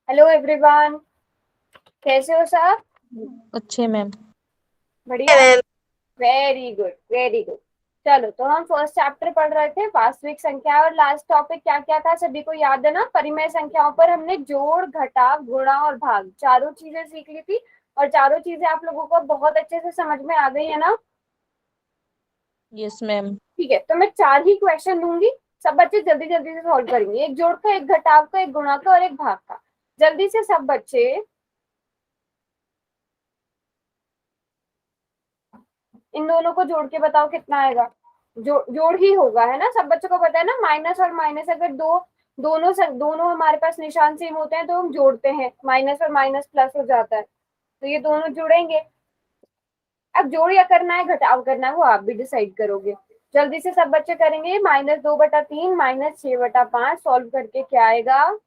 Hello everyone, कैसे हो सब? अच्छे मैम। बढ़िया। Very good, very good. चलो, तो हम फर्स्ट चैप्टर पढ़ रहे थे वास्तविक संख्या, और लास्ट टॉपिक क्या क्या था सभी को याद है ना? परिमेय संख्याओं पर हमने जोड़, घटाव, गुणा और भाग चारों चीजें सीख ली थी, और चारों चीजें आप लोगों को बहुत अच्छे से समझ में आ गई है ना? Yes ma'am. ठीक है, तो मैं चार ही क्वेश्चन दूंगी, सब बच्चे जल्दी जल्दी से सॉल्व करेंगे। एक जोड़ का, एक घटाव का, एक गुणा का और एक भाग का। जल्दी से सब बच्चे इन दोनों को जोड़ के बताओ कितना आएगा। जोड़ ही होगा, है ना? सब बच्चों को पता है ना, माइनस और माइनस अगर दोनों हमारे पास निशान सेम होते हैं तो हम जोड़ते हैं, माइनस और माइनस प्लस हो जाता है, तो ये दोनों जुड़ेंगे। अब जोड़ या करना है घटाव करना है वो आप भी डिसाइड करोगे। जल्दी से सब बच्चे करेंगे। -2/3 -6/5 सॉल्व करके क्या आएगा?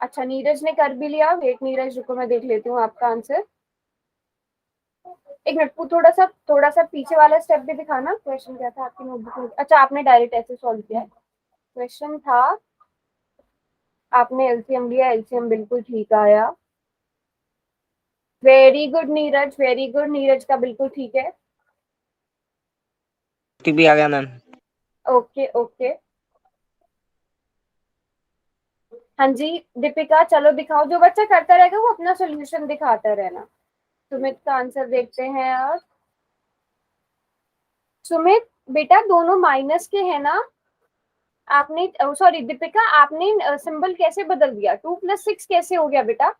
अच्छा, नीरज ने कर भी लिया। वेट नीरज, रुको मैं देख लेती हूँ आपका आंसर। एक मिनट, थोड़ा सा पीछे वाला स्टेप भी दिखाना। क्वेश्चन क्या था आपकी नोटबुक में? अच्छा, आपने डायरेक्ट ऐसे सॉल्व किया है। क्वेश्चन था, आपने एलसीएम लिया, एलसीएम बिल्कुल ठीक आया। Very good Neeraj, very good. Neeraj का बिल्कुल ठीक है। भी आ गया मैम। Okay okay. हाँ जी दीपिका, चलो दिखाओ। जो बच्चा करता रहेगा वो अपना सोल्यूशन दिखाता रहना। सुमित का आंसर देखते हैं अब। सुमित बेटा, दोनों माइनस के है ना? आपने, सॉरी दीपिका, आपने सिंबल कैसे बदल दिया? 2 + 6 कैसे हो गया बेटा?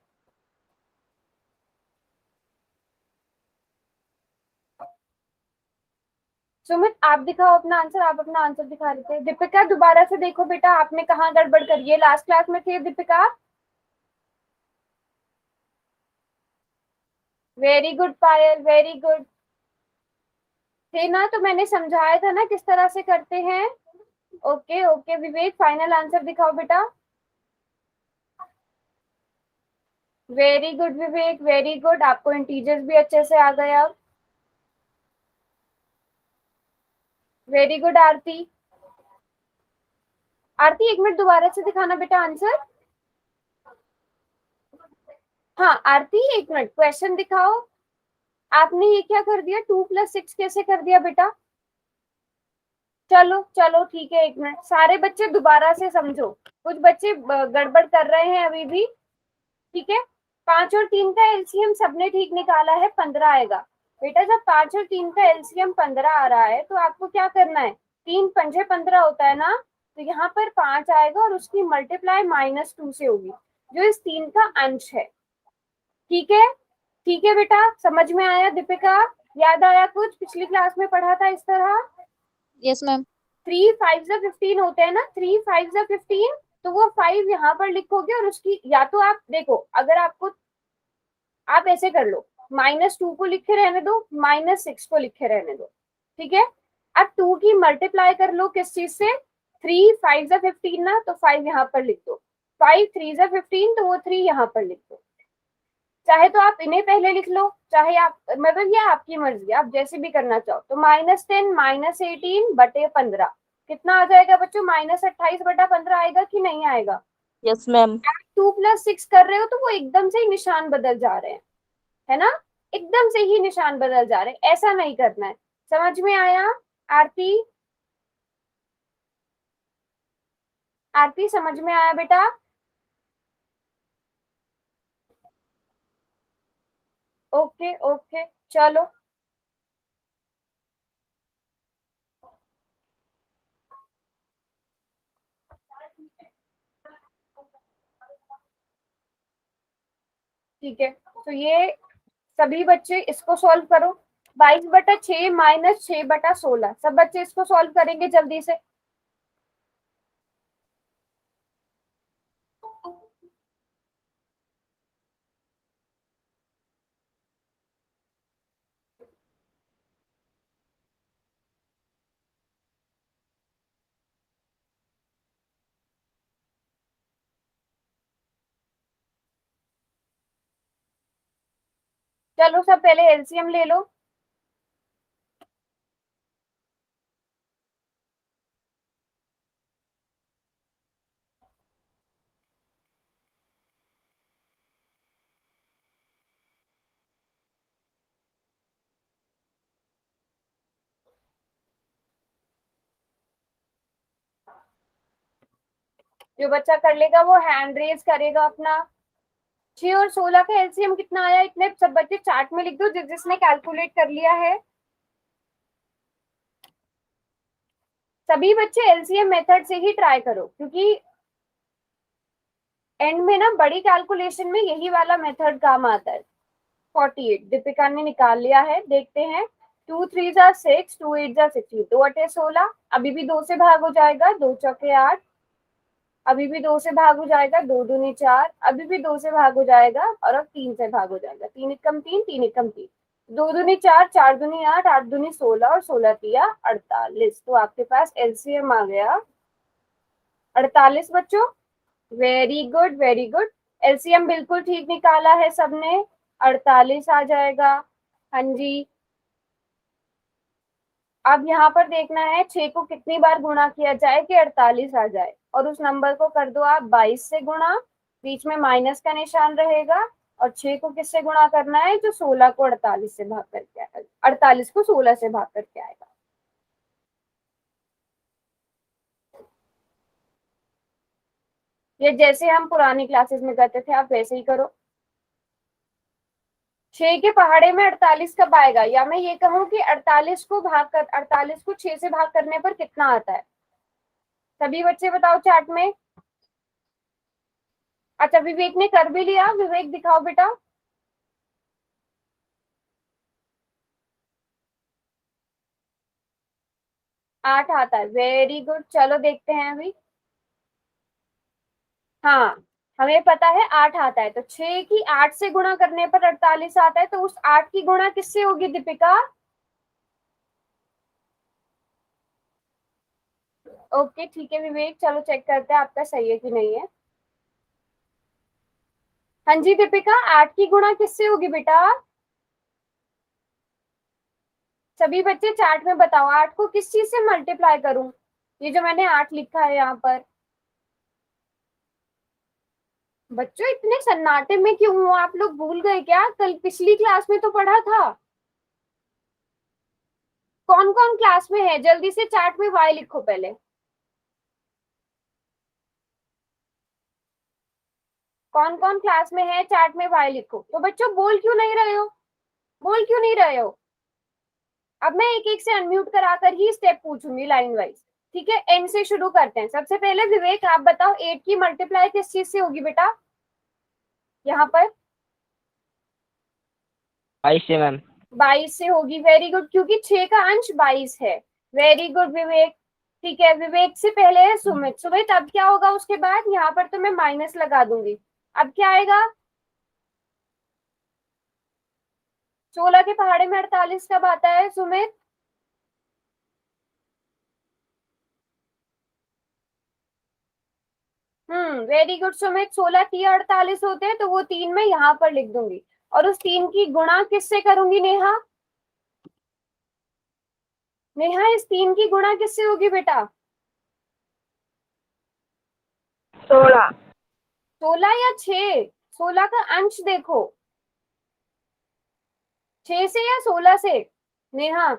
सुमित आप दिखाओ अपना आंसर। आप अपना आंसर दिखा रहे थे। दीपिका दोबारा से देखो बेटा, आपने कहाँ गड़बड़ करी है? लास्ट क्लास में थे दीपिका। वेरी गुड पायल, वेरी गुड। थे ना, तो मैंने समझाया था ना किस तरह से करते हैं। ओके ओके विवेक, फाइनल आंसर दिखाओ बेटा। वेरी गुड विवेक, वेरी गुड। आपको इंटीजर्स भी अच्छे से आ गए अब। वेरी गुड आरती। आरती एक मिनट दोबारा से दिखाना बेटा आंसर। हाँ आरती, एक मिनट क्वेश्चन दिखाओ। आपने ये क्या कर दिया? 2 + 6 कैसे कर दिया बेटा? चलो चलो ठीक है, एक मिनट सारे बच्चे दोबारा से समझो। कुछ बच्चे गड़बड़ कर रहे हैं अभी भी। ठीक है, 5 और 3 का एलसीएम सबने ठीक निकाला है, 15 आएगा। बेटा जब 5 और 3 का एलसीएम 15 आ रहा है तो आपको क्या करना है? 3×5 = 15 होता है ना, तो यहाँ पर 5 आएगा और उसकी मल्टीप्लाई -2 से होगी, जो इस 3 का अंश है। ठीक है, ठीक है बेटा, समझ में आया? दीपिका याद आया कुछ? पिछली क्लास में पढ़ा था इस तरह। Yes ma'am. 3×5 = 15 होते हैं ना, 3×5 = 15। तो वो 5 यहाँ पर लिखोगे, और उसकी या तो आप देखो, अगर आपको, आप ऐसे कर लो, -2 को लिखे रहने दो, -6 को लिखे रहने दो। ठीक है, अब 2 की मल्टीप्लाई कर लो किस चीज से? 3×5 = 15 ना, तो 5 यहाँ पर लिख दो। 5×3 = 15, तो वो 3 यहाँ पर लिख दो। चाहे तो आप इन्हें पहले लिख लो, चाहे आप, मतलब ये आपकी मर्जी, आप जैसे भी करना चाहो। तो -10 -18/15 कितना आ जाएगा बच्चों? -28/15 आएगा कि नहीं आएगा? Yes ma'am. आप 2 + 6 कर रहे हो तो वो एकदम से ही निशान बदल जा रहे हैं, है ना? एकदम से ही निशान बदल जा रहे हैं, ऐसा नहीं करना है। समझ में आया? आरती, आरती समझ में आया बेटा? ओके ओके, चलो। ठीक है, तो ये सभी बच्चे इसको सॉल्व करो। 22/6 -6/16, सब बच्चे इसको सॉल्व करेंगे जल्दी से। चलो सब पहले एलसीएम ले लो। जो बच्चा कर लेगा वो हैंड रेज करेगा अपना। 6 और 16 का एलसीएम कितना आया, इतने सब बच्चे चार्ट में लिख दो जिसने कैलकुलेट कर लिया है। सभी बच्चे एलसीएम मेथड से ही ट्राई करो, क्योंकि एंड में ना बड़ी कैलकुलेशन में यही वाला मेथड काम आता है। 48 दीपिका ने निकाल लिया है, देखते हैं। 2 3 जा 6, 2 8 जा 16, 2 8 16। अभी भी 2 से भाग हो जाएगा, 2 चौके 8। अभी भी 2 से भाग हो जाएगा, 2 दूनी 4। अभी भी 2 से भाग हो जाएगा, और अब 3 से भाग हो जाएगा। 3 एकम 3, 3 एकम 3। 2 दूनी 4, 4 दूनी 8, 8 दूनी 16 और 16 तिया 48। तो आपके पास एलसीएम आ गया 48 बच्चों। Very good very good. LCM बिल्कुल ठीक निकाला है सबने, 48 आ जाएगा। हाँ जी। अब यहाँ पर देखना है 6 को कितनी बार गुणा किया जाए कि 48 आ जाए, और उस नंबर को कर दो आप 22 से गुणा। बीच में माइनस का निशान रहेगा। और 6 को किससे गुणा करना है, जो 16 को 48 से भाग करके आएगा, 48 को 16 से भाग करके आएगा। ये जैसे हम पुरानी क्लासेस में करते थे, आप वैसे ही करो। 6 के पहाड़े में 48 कब आएगा, या मैं ये कहूँ कि 48 को 6 से भाग करने पर कितना आता है। सभी बच्चे बताओ चार्ट में। अच्छा विवेक ने कर भी लिया, विवेक दिखाओ बेटा। 8 आता है, वेरी गुड। चलो देखते हैं अभी। हाँ, हमें पता है 8 आता है, तो 6 की 8 से गुणा करने पर 48 आता है, तो उस 8 की गुणा किससे होगी दीपिका। ओके ठीक है विवेक, चलो चेक करते हैं आपका सही है कि नहीं है। हाँ जी दीपिका, 8 की गुणा किससे होगी बेटा। सभी बच्चे चार्ट में बताओ, 8 को किस चीज से मल्टीप्लाई करूं। ये जो मैंने 8 लिखा है यहाँ पर। बच्चों इतने सन्नाटे में क्यों हो, आप लोग भूल गए क्या, कल पिछली क्लास में तो पढ़ा था। कौन कौन क्लास में है, जल्दी से चार्ट में वाई लिखो पहले। कौन कौन क्लास में है, चार्ट में वाई लिखो। तो बच्चों बोल क्यों नहीं रहे हो, बोल क्यों नहीं रहे हो। अब मैं एक एक से अनम्यूट कराकर ही स्टेप पूछूंगी लाइन वाइज। ठीक है, एंड से शुरू करते हैं। सबसे पहले विवेक आप बताओ, 8 की मल्टीप्लाई किस चीज से होगी बेटा, यहाँ पर। 22 से मैम। 22 से होगी, वेरी गुड, क्योंकि 6 का अंश 22 है। वेरी गुड विवेक। ठीक है, विवेक से पहले है सुमित। सुमित अब क्या होगा उसके बाद, यहाँ पर तो मैं माइनस लगा दूंगी। अब क्या आएगा, 16 के पहाड़े में 48 कब आता है सुमित। Very good Sumit. 16 3 48 होते हैं, तो वो 3 मैं यहाँ पर लिख दूंगी, और उस 3 की गुणा किससे करूंगी नेहा। नेहा इस 3 की गुणा किससे होगी बेटा। 16। 16 या 6, 16 का अंश देखो। 6 से या 16 से नेहा।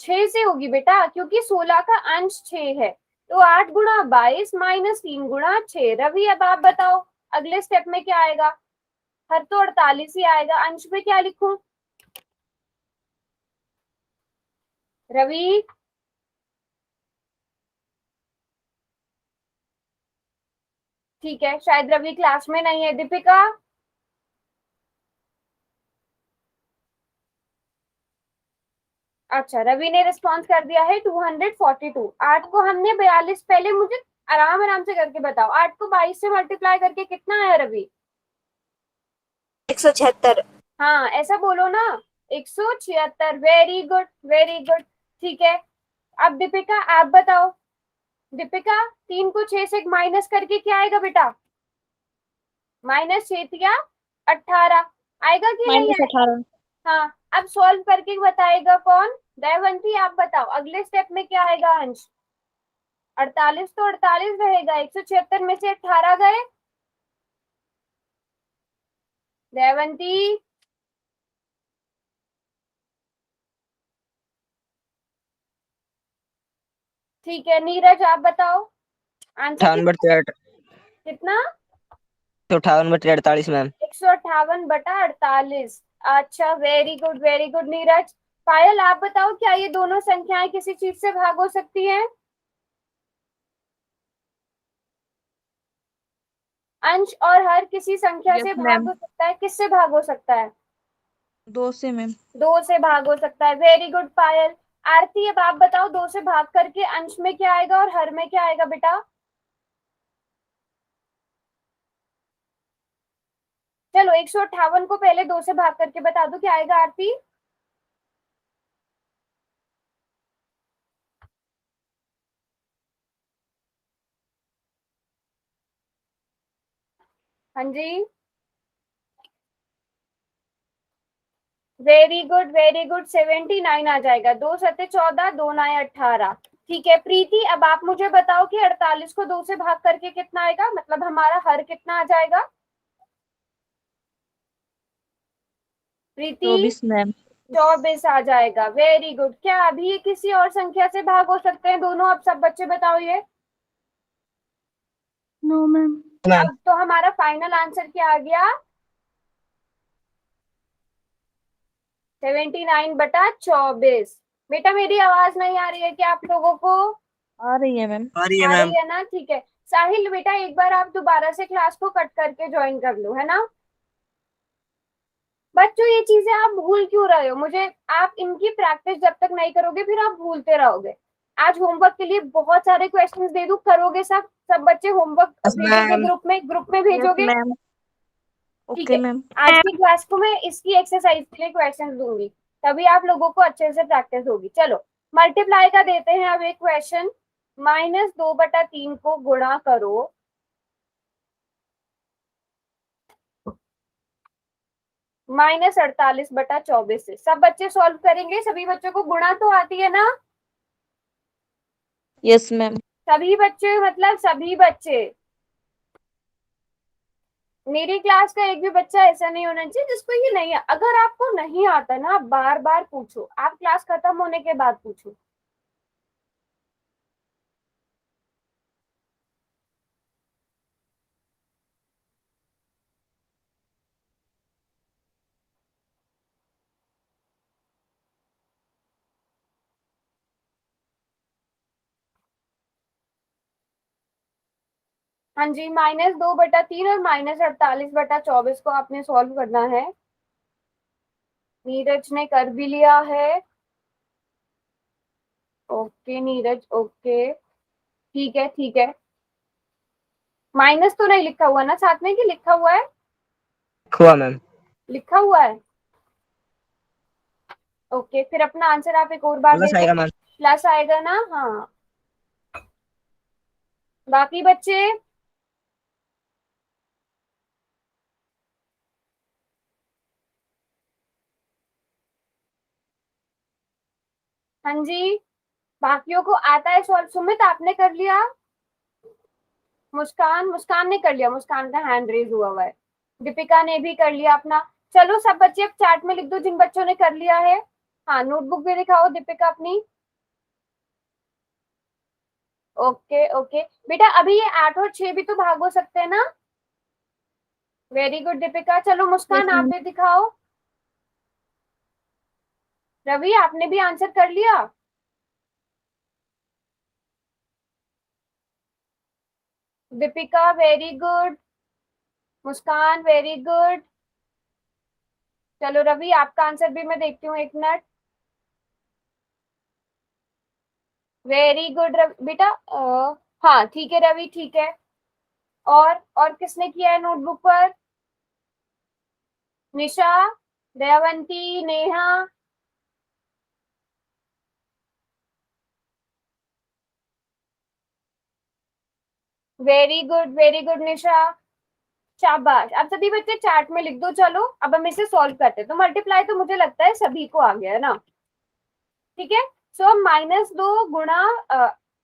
6 से होगी बेटा, क्योंकि 16 का अंश 6 है। तो 8 गुणा 22 माइनस 3 गुणा 6। रवि अब आप बताओ, अगले स्टेप में क्या आएगा। हर तो 48 ही आएगा, अंश में क्या लिखूं। रवि ठीक है, शायद रवि क्लास में नहीं है। दीपिका अच्छा, रवि ने रिस्पॉन्स कर दिया है 242। 8 को हमने 42, पहले मुझे आराम आराम से करके बताओ, 8 को 22 से मल्टीप्लाई करके कितना आया रवि। 176। हाँ ऐसा बोलो ना, 176। Very good very good. ठीक है, अब दीपिका आप बताओ। दीपिका 3 को 6 से माइनस करके क्या आएगा बेटा। माइनस 6 18 आएगा कि नहीं माइनस आएगा? 18। हाँ, अब सॉल्व करके बताएगा कौन? दयावंती, आप बताओ अगले स्टेप में क्या आएगा अंश? 48 तो 48 रहेगा, 176 में से 18 गए। दयावंती, ठीक है। नीरज आप बताओ आंसर 58/48। कितना? 58/48 मैम। 158/48। अच्छा, very good very good Neeraj. Payal आप बताओ, क्या ये दोनों संख्याएं किसी चीज से भाग हो सकती हैं? अंश और हर किसी संख्या यस से भाग मैम। हो सकता है, किससे भाग हो सकता है? 2 से मैम। 2 से भाग हो सकता है, वेरी गुड पायल। आरती अब आप बताओ, 2 से भाग करके अंश में क्या आएगा और हर में क्या आएगा बेटा? चलो 158 को पहले 2 से भाग करके बता दो क्या आएगा आरती? हाँ जी, वेरी गुड वेरी गुड, 79 आ जाएगा। 2 सत्ते 14, 2 9 18। ठीक है प्रीति, अब आप मुझे बताओ कि 48 को 2 से भाग करके कितना आएगा, मतलब हमारा हर कितना आ जाएगा? प्रीति, 24 मैम। 24 आ जाएगा, वेरी गुड। क्या अभी ये किसी और संख्या से भाग हो सकते हैं दोनों? अब सब बच्चे बताओ ये। No ma'am. मैम अब तो हमारा फाइनल आंसर क्या आ गया? 79/24। बेटा मेरी आवाज नहीं आ रही है क्या आप लोगों को? आ रही है मैम। आ रही है आ मैम। रही है ना, ठीक है। साहिल बेटा एक बार आप दोबारा से क्लास को कट करके ज्वाइन कर लो, है ना? बच्चों ये चीजें आप भूल क्यों रहे हो? मुझे आप इनकी प्रैक्टिस जब तक नहीं करोगे फिर आप भूलते रहोगे। आज होमवर्क के लिए बहुत सारे क्वेश्चंस दे दूं, करोगे सब? सब बच्चे होमवर्क यस भेजोगे मैम। ग्रुप में यस भेजोगे? मैम। ठीक ओके है। मैम। आज की क्लास को मैं इसकी एक्सरसाइज के लिए क्वेश्चन दूंगी, तभी आप लोगों को अच्छे से प्रैक्टिस होगी। चलो मल्टीप्लाई का देते हैं अब एक क्वेश्चन। -2/3 को गुणा करो -48/24 से। सब बच्चे सॉल्व करेंगे? सभी बच्चों को गुणा तो आती है ना? Yes ma'am. सभी बच्चे मतलब सभी बच्चे। मेरी क्लास का एक भी बच्चा ऐसा नहीं होना चाहिए जिसको ये नहीं है। अगर आपको नहीं आता ना, आप बार बार पूछो, आप क्लास खत्म होने के बाद पूछो। हाँ जी, -2/3 और -48/24 को आपने सॉल्व करना है। नीरज ने कर भी लिया है। ओके नीरज, ओके, ठीक है ठीक है। माइनस तो नहीं लिखा हुआ ना साथ में, कि लिखा हुआ है? हुआ मैम। लिखा हुआ है। ओके, फिर अपना आंसर आप एक और बार दे प्लस दो। आएगा मैम। प्लस आएगा ना? हाँ। बाकी बच्चे? हाँ जी, बाकियों को आता है सॉल्व? सुमित आपने कर लिया? मुस्कान, मुस्कान ने कर लिया, मुस्कान का हैंड रेज हुआ है। दीपिका ने भी कर लिया अपना। चलो सब बच्चे अब चैट में लिख दो जिन बच्चों ने कर लिया है। हाँ, नोटबुक भी दिखाओ दीपिका अपनी। ओके ओके बेटा, अभी ये 8 और 6 भी तो भाग हो सकते हैं ना? Very good Deepika. चलो यस मुस्कान आप मैम। भी दिखाओ। रवि आपने भी आंसर कर लिया? दीपिका वेरी गुड, मुस्कान वेरी गुड। चलो रवि आपका आंसर भी मैं देखती हूँ, एक मिनट। वेरी गुड बेटा। हाँ ठीक है रवि, ठीक है। और किसने किया है नोटबुक पर? निशा, दयावंती, नेहा। वेरी गुड निशा। शाबाश, अब सभी बच्चे चार्ट में लिख दो। चलो अब हम इसे सॉल्व करते हैं। तो मल्टीप्लाई तो मुझे लगता है सभी को आ गया है ना, ठीक है। सो अब -2 गुणा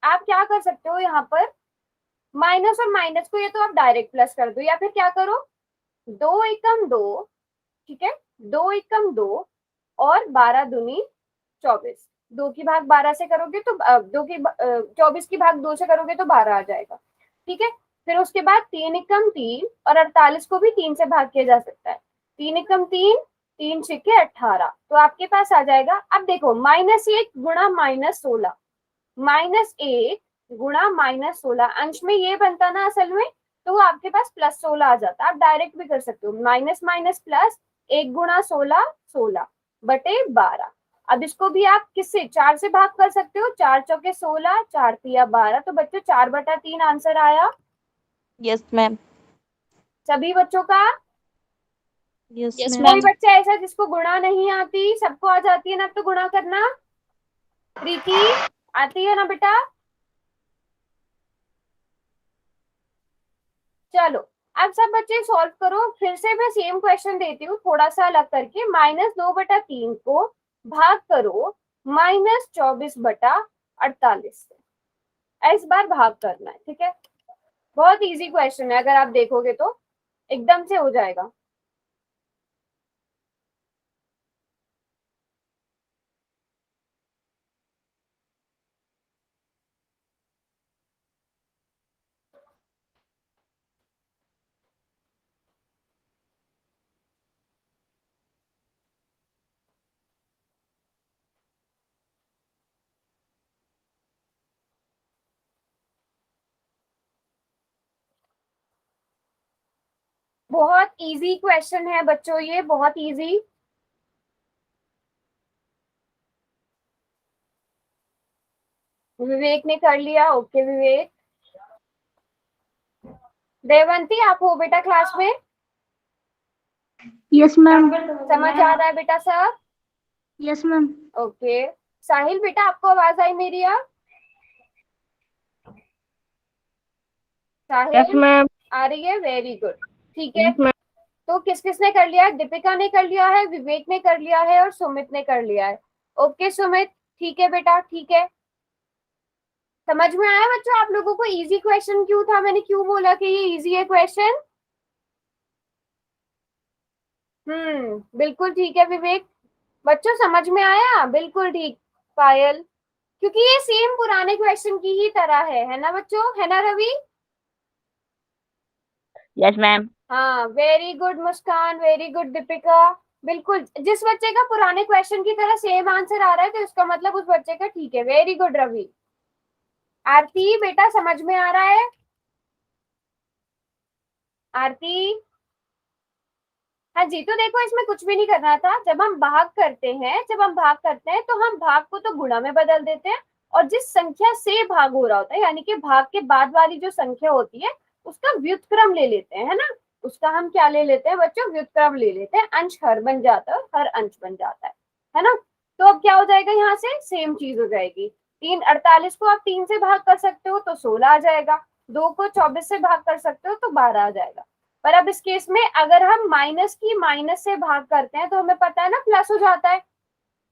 आप क्या कर सकते हो यहाँ पर, माइनस और माइनस को ये तो आप डायरेक्ट प्लस कर दो, या फिर क्या करो, 2 एकम 2, ठीक है, 2 एकम 2 और 12 दूनी 24। 2 की भाग 12 से करोगे तो 24 की भाग 2 से करोगे तो 12 आ जाएगा, ठीक है। फिर उसके बाद 3 एकम 3 और 48 को भी 3 से भाग किया जा सकता है। 3 एकम 3, 3 छिके 18, तो आपके पास आ जाएगा। अब देखो -1 गुणा -16, -1 गुणा -16, अंश में ये बनता ना असल में, तो वो आपके पास +16 आ जाता। आप डायरेक्ट भी कर सकते हो, माइनस माइनस प्लस, 1 गुणा 16, 16 बटे 12। अब इसको भी आप किससे, 4 से भाग कर सकते हो, 4 चौके 16, 4 तिया 12। तो बच्चों 4/3 आंसर आया यस मैम। सभी बच्चों का। Yes Yes, ma'am. कोई बच्चा ऐसा जिसको गुणा नहीं आती? सबको आ जाती है ना तो गुणा करना। प्रीति आती है ना बेटा? चलो अब सब बच्चे सॉल्व करो। फिर से मैं सेम क्वेश्चन देती हूँ थोड़ा सा अलग करके। -2/3 को भाग करो -24/48 से। इस बार भाग करना है, ठीक है। बहुत इजी क्वेश्चन है, अगर आप देखोगे तो एकदम से हो जाएगा। बहुत इजी क्वेश्चन है बच्चों, ये बहुत इजी। विवेक ने कर लिया, ओके विवेक। देवंती आप हो बेटा क्लास में? Yes ma'am. समझ आ रहा है बेटा सब? Yes ma'am. ओके। साहिल बेटा आपको आवाज आई मेरी? अब Yes, साहिल ma'am. आ रही है, वेरी गुड, ठीक है। Yes, ma'am. तो किस किसने कर लिया है? दीपिका ने कर लिया है, विवेक ने कर लिया है और सुमित ने कर लिया है। ओके सुमित, ठीक है बेटा, ठीक है। समझ में आया बच्चों आप लोगों को इजी क्वेश्चन क्यों था, मैंने क्यों बोला कि ये इजी है क्वेश्चन? बिल्कुल ठीक है विवेक। बच्चों समझ में आया? बिल्कुल ठीक पायल, क्योंकि ये सेम पुराने क्वेश्चन की ही तरह है ना बच्चों, है ना रवि? Yes, ma'am. हाँ वेरी गुड मुस्कान, वेरी गुड दीपिका। बिल्कुल, जिस बच्चे का पुराने क्वेश्चन की तरह सेम आंसर आ रहा है तो इसका मतलब उस बच्चे का ठीक है। Very good Ravi. आरती बेटा समझ में आ रहा है? आरती, हाँ जी। तो देखो इसमें कुछ भी नहीं करना था। जब हम भाग करते हैं तो हम भाग को तो गुणा में बदल देते हैं, और जिस संख्या से भाग हो रहा होता है, यानी कि भाग के बाद वाली जो संख्या होती है उसका व्युत्क्रम ले लेते हैं, है ना। उसका हम क्या ले लेते हैं बच्चों? व्युत्क्रम ले लेते हैं। अंश हर बन जाता है, हर अंश बन जाता है ना। तो अब क्या हो जाएगा, यहाँ से सेम चीज हो जाएगी। 48 को आप 3 से भाग कर सकते हो तो 16 आ जाएगा, 2 को 24 से भाग कर सकते हो तो 12 आ जाएगा। पर अब इस केस में अगर हम माइनस की माइनस से भाग करते हैं तो हमें पता है ना प्लस हो जाता है।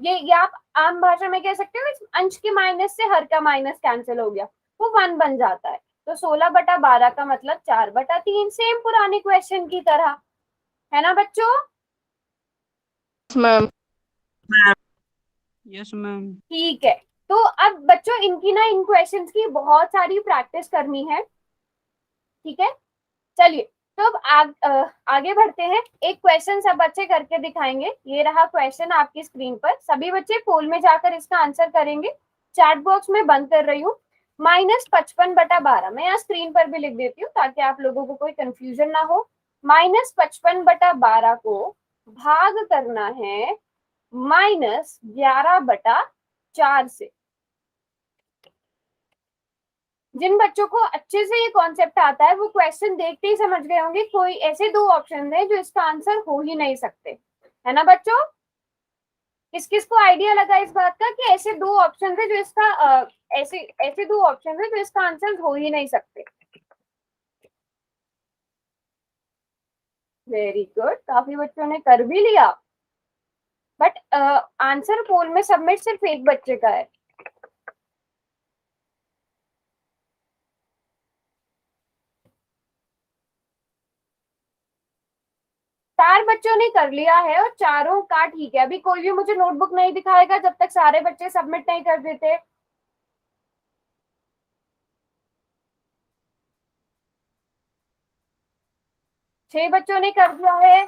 ये आप आम भाषा में कह सकते हो, इस अंश के माइनस से हर का माइनस कैंसिल हो गया, वो 1 बन जाता है। तो 16/12 का मतलब 4/3, सेम पुराने क्वेश्चन की तरह, है ना बच्चों? Yes, ma'am. Yes ma'am. ठीक है। तो अब बच्चों इनकी ना, इन क्वेश्चंस की बहुत सारी प्रैक्टिस करनी है, ठीक है। चलिए तो अब आगे बढ़ते हैं। एक क्वेश्चन सब बच्चे करके दिखाएंगे। ये रहा क्वेश्चन आपकी स्क्रीन पर, सभी बच्चे पोल में जाकर इसका आंसर करेंगे। चैट बॉक्स में बंद कर रही हूँ। -55/12, मैं यहाँ स्क्रीन पर भी लिख देती हूँ ताकि आप लोगों को कोई कंफ्यूजन ना हो। -55/12 को भाग करना है -11/4 से। जिन बच्चों को अच्छे से ये कॉन्सेप्ट आता है वो क्वेश्चन देखते ही समझ गए होंगे कोई ऐसे 2 ऑप्शन है जो इसका आंसर हो ही नहीं सकते, है ना बच्चों? किस किस को आइडिया लगा इस बात का कि ऐसे 2 ऑप्शन है जो इसका ऐसे ऐसे 2 ऑप्शन है जो इसका आंसर हो ही नहीं सकते? वेरी गुड, काफी बच्चों ने कर भी लिया, बट आंसर पोल में सबमिट सिर्फ एक बच्चे का है। चार बच्चों ने कर लिया है और चारों का ठीक है। अभी कोई भी मुझे नोटबुक नहीं दिखाएगा जब तक सारे बच्चे सबमिट नहीं कर देते। छह बच्चों ने कर दिया है।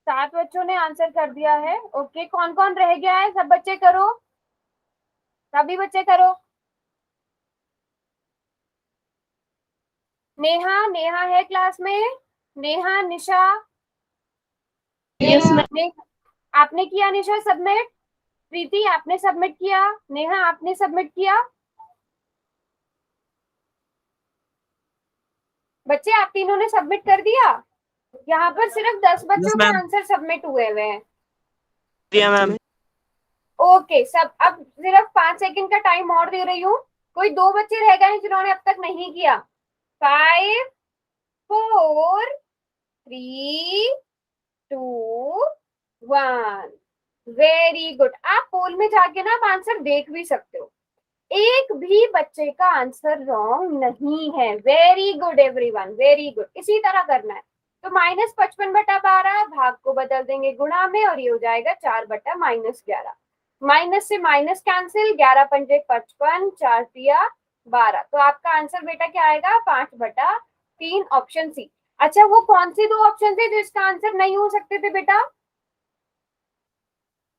सात बच्चों ने आंसर कर दिया है। ओके, कौन कौन रह गया है? सब बच्चे करो, सभी बच्चे करो। नेहा, नेहा है क्लास में? नेहा, निशा? Yes ma'am. आपने किया निशा सबमिट? प्रीति आपने सबमिट किया? नेहा आपने सबमिट किया? बच्चे आप तीनों ने सबमिट कर दिया? यहाँ पर सिर्फ 10 बच्चों के आंसर सबमिट हुए हुए हैं। दिया मैम। ओके, सब अब सिर्फ 5 सेकंड का टाइम और दे रही हूँ। कोई दो बच्चे रह गए हैं जिन्होंने अब तक नहीं किया। 5 4 3 2 1। Very good. आप पोल में जाके ना आप आंसर देख भी सकते हो। एक भी बच्चे का आंसर रॉन्ग नहीं है। Very good everyone, very good. इसी तरह करना है। तो -55/12 भाग को बदल देंगे गुणा में और ये हो जाएगा 4/-11। माइनस से माइनस कैंसिल, 11 पंजे 55, 4 तिया 12। तो आपका आंसर बेटा क्या आएगा? 5/3, ऑप्शन सी। अच्छा, वो कौन सी दो ऑप्शन थे जो इसका आंसर नहीं हो सकते थे बेटा?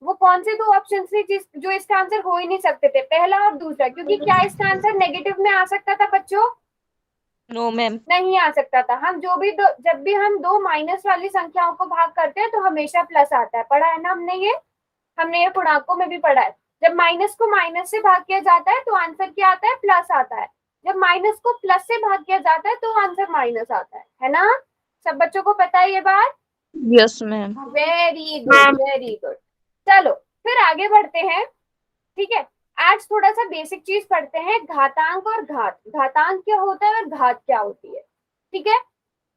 वो कौन से दो ऑप्शन थे जो इसका आंसर हो ही नहीं सकते थे? पहला और दूसरा। क्योंकि क्या इसका आंसर नेगेटिव में आ सकता था बच्चों? No ma'am. नहीं आ सकता था। हम जब भी हम दो माइनस वाली संख्याओं को भाग करते हैं तो हमेशा प्लस आता है। पढ़ा है ना हमने ये? हमने ये पूर्णांकों में भी पढ़ा है। जब माइनस को माइनस से भाग किया जाता है तो आंसर क्या आता है? प्लस आता है। जब माइनस को प्लस से भाग किया जाता है तो आंसर माइनस आता है ना? सब बच्चों को पता है ये बात? Yes ma'am. Very good, very good. चलो फिर आगे बढ़ते हैं। ठीक है, आज थोड़ा सा बेसिक चीज पढ़ते हैं, घातांक और घात। घातांक क्या होता है और घात क्या होती है? ठीक है।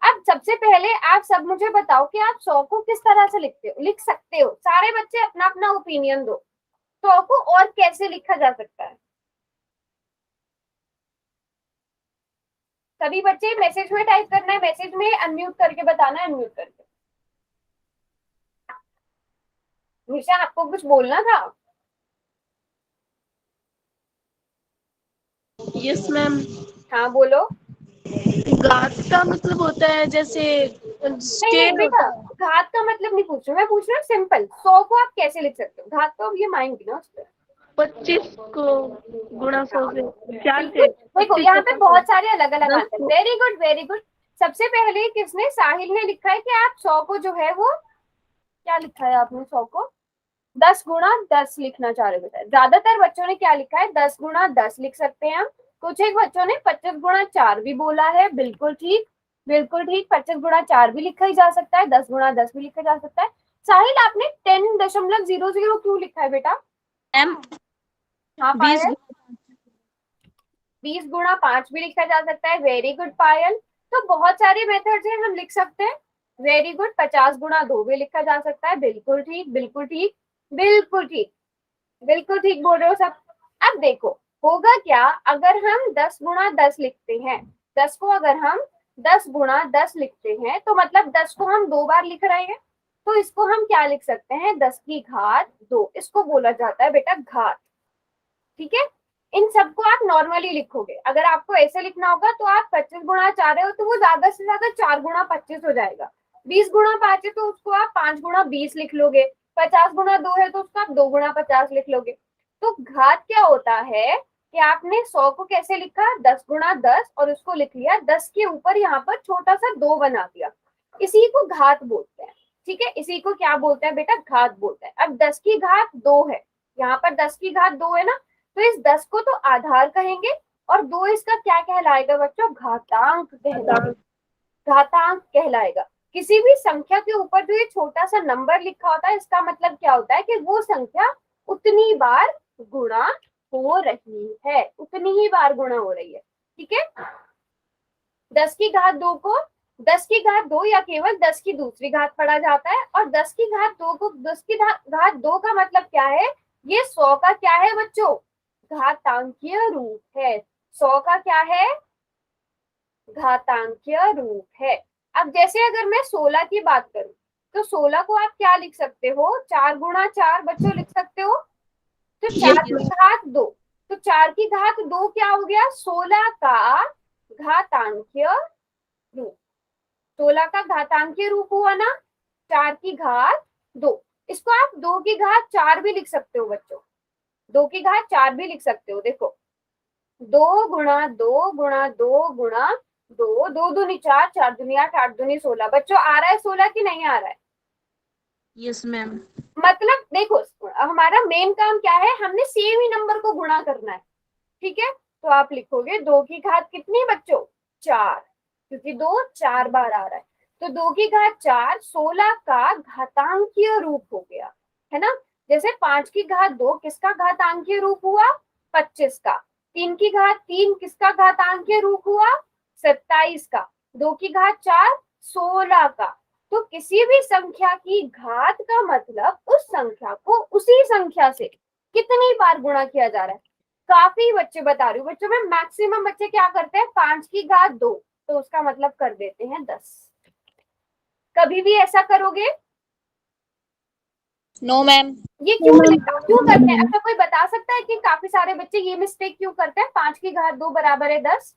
अब सबसे पहले आप सब मुझे बताओ कि आप 100 को किस तरह से लिख सकते हो? सारे बच्चे अपना अपना ओपिनियन दो। 100 को और कैसे लिखा जा सकता है? सभी बच्चे मैसेज में टाइप करना है, मैसेज में अनम्यूट करके बताना है, अनम्यूट करके। निशा आपको कुछ बोलना था? Yes ma'am. हाँ बोलो। घात का मतलब होता है जैसे नहीं स्केल बेटा, होता है। घात का मतलब नहीं पूछ रही मैं, पूछ रही हूँ सिंपल 100 को आप कैसे लिख सकते हो? घात तो अब ये माइंड ना उस पर। 25 को गुणा 100 से 4 बिल्कुल। से देखो 25 यहाँ को पे 5 बहुत सारे अलग अलग 10 आंसर। को वेरी गुड, वेरी गुड। सबसे पहले किसने? साहिल ने लिखा है कि आप 100 को जो है वो क्या लिखा है आपने? 100 को 10 × 10 लिखना चाह रहे बेटा। ज्यादातर बच्चों ने क्या लिखा है? 10 × 10 लिख सकते हैं हम। कुछ एक बच्चों ने 25 × 4 भी बोला है। बिल्कुल ठीक, बिल्कुल ठीक। 25 × 4 भी लिखा ही जा सकता है, 10 × 10 भी लिखा जा सकता है। साहिल आपने 10.00 क्यों लिखा है बेटा? मैम हाँ 20 पायल, 20 × 5 भी लिखा जा सकता है। वेरी गुड पायल। तो बहुत सारे मेथड्स हैं, हम लिख सकते हैं। Very good. 50 × 2 भी लिखा जा सकता है। बिल्कुल ठीक, बिल्कुल ठीक, बिल्कुल ठीक, बिल्कुल ठीक बोल रहे हो सब। अब देखो होगा क्या अगर हम 10 × 10 लिखते हैं। 10 को अगर हम 10 × 10 लिखते हैं तो मतलब 10 को हम 2 बार लिख रहे हैं। तो इसको हम क्या लिख सकते हैं? 10⁻²। इसको बोला जाता है बेटा घात। ठीक है। इन सबको आप नॉर्मली लिखोगे। अगर आपको ऐसे लिखना होगा तो आप 25 गुणा चाह रहे हो तो वो ज्यादा से ज्यादा 4 × 25 हो जाएगा। 20 × 5 है तो उसको आप 5 × 20 लिख लोगे। 50 × 2 है तो उसको आप 2 × 50 लिख लोगे। तो घात क्या होता है कि आपने 100 को कैसे लिखा? 10 × 10 और उसको लिख लिया 10 के ऊपर यहाँ पर छोटा सा 2 बना दिया। इसी को घात बोलते हैं। ठीक है, इसी को क्या बोलते हैं बेटा? घात बोलते हैं। अब 10 की घात 2 है, यहाँ पर 10 की घात 2 है ना, तो इस 10 को तो आधार कहेंगे और 2 इसका क्या कहलाएगा बच्चों? घातांक कहलाएगा। घातांक कहलाएगा। किसी भी संख्या के ऊपर जो ये छोटा सा नंबर लिखा होता है, इसका मतलब क्या होता है कि वो संख्या उतनी बार गुणा हो रही है, उतनी ही बार गुणा हो रही है। ठीक है, 10 की घात 2 को 10 की घात 2 या केवल 10 की दूसरी घात पढ़ा जाता है, और 10 की घात 2 को 10 की घात 2 का मतलब क्या है, ये 100 का क्या है बच्चों, घातांकीय रूप है। 100 का क्या है, घातांकीय रूप है। अब जैसे अगर मैं 16 की बात करूं, तो 16 को आप क्या लिख सकते हो, 4 गुणा 4 बच्चों लिख सकते हो। तो 4 की घात 2, तो 4 की घात 2 क्या हो गया, 16 का घातांकीय रूप। 16 का घातांकीय रूप हुआ ना, 4 की घात 2। इसको आप 2 की घात 4 भी लिख सकते हो बच्चों, 2 की घात 4 भी लिख सकते हो। देखो 2 गुणा 2 गुणा 2 गुणा 2, 2 दूनी 4, 4 दूनी 8, 8 दूनी 16। बच्चों आ रहा है 16 की नहीं आ रहा है? Yes ma'am. मतलब देखो हमारा मेन काम क्या है, हमने सेम ही नंबर को गुणा करना है। ठीक है, तो आप लिखोगे 2 की घात कितनी बच्चों, 4, क्योंकि 2 4 बार आ रहा है। तो 2 की घात 4 16 का घातांकीय रूप हो गया, है ना। जैसे 5 की घात 2 किसका घातांकीय रूप हुआ, 25 का। 3 की घात 3 किसका घातांकीय रूप हुआ, 27 का। 2 की घात 4 16 का। तो किसी भी संख्या की घात का मतलब उस संख्या को उसी संख्या से कितनी बार गुणा किया जा रहा है। काफी बच्चे बता रही हूँ बच्चों में, मैक्सिमम बच्चे क्या करते हैं, 5 की घात 2 तो उसका मतलब कर देते हैं 10। कभी भी ऐसा करोगे, नो मैम। ये क्यों क्यों करते हैं, अच्छा कोई बता सकता है कि काफी सारे बच्चे ये मिस्टेक क्यों करते हैं, 5 की घात 2 बराबर है 10।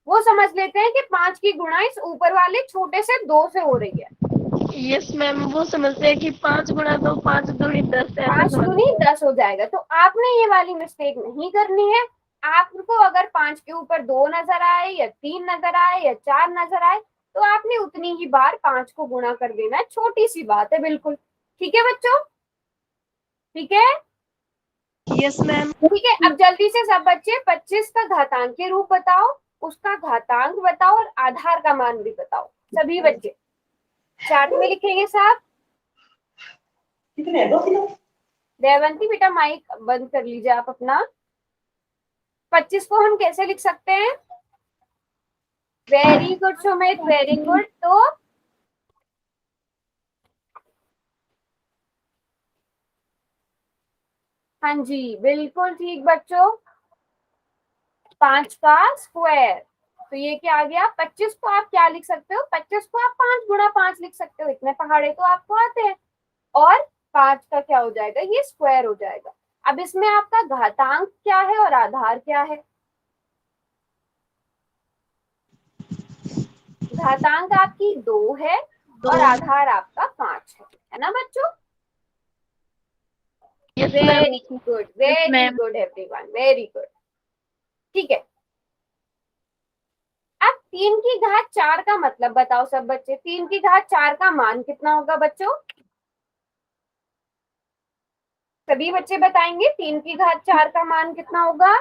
वो समझ लेते हैं कि 5 की गुणा इस ऊपर वाले छोटे से 2 से हो रही है। यस मैम, वो समझते हैं कि 5 गुणा 2 5 दूनी 10 ऐसे 5 दूनी 10 हो जाएगा। तो आपने ये वाली मिस्टेक नहीं करनी है। आपको अगर 5 के ऊपर 2 नजर आए या 3 नजर आए या 4 नजर आए, तो आपने उतनी ही बार 5 को गुणा कर देना है, छोटी सी बात है बिल्कुल। ठीक है बच्चों, ठीक है, यस मैम। ठीक है। अब जल्दी से सब बच्चे 25 का घातांकीय रूप बताओ, उसका घातांक बताओ और आधार का मान भी बताओ। सभी बच्चे चार्ट में लिखेंगे साहब। देवंती बेटा माइक बंद कर लीजिए आप अपना। 25 को हम कैसे लिख सकते हैं, very good Sumit, very good. तो हाँ जी बिल्कुल ठीक बच्चों, 5 का स्क्वायर। तो ये क्या आ गया, 25 को आप क्या लिख सकते हो, 25 को आप 5 गुणा 5 लिख सकते हो, इतने पहाड़े तो आपको आते हैं। और 5 का क्या हो जाएगा, ये स्क्वायर हो जाएगा। अब इसमें आपका घातांक क्या है और आधार क्या है, घातांक आपकी 2 है और आधार आपका 5 है ना बच्चों। Yes very ma'am. Good, very good everyone, very good. ठीक है, अब 3 की घात 4 का मतलब बताओ सब बच्चे, 3 की घात 4 का मान कितना होगा बच्चों, सभी बच्चे बताएंगे 3 की घात 4 का मान कितना होगा।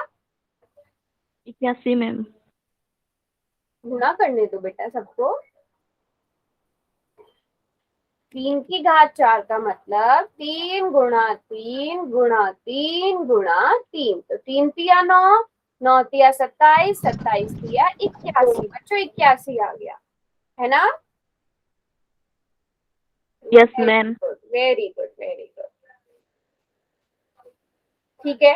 81 मैम। गुणा करने दो बेटा सबको। 3 की घात 4 का मतलब 3 गुणा 3 गुणा 3 गुणा 3, तो 3 तिया 9, 9 तिया 27, 27 तिया 81 बच्चों, 81 आ गया, है ना। Yes ma'am. Very good, very good. ठीक है,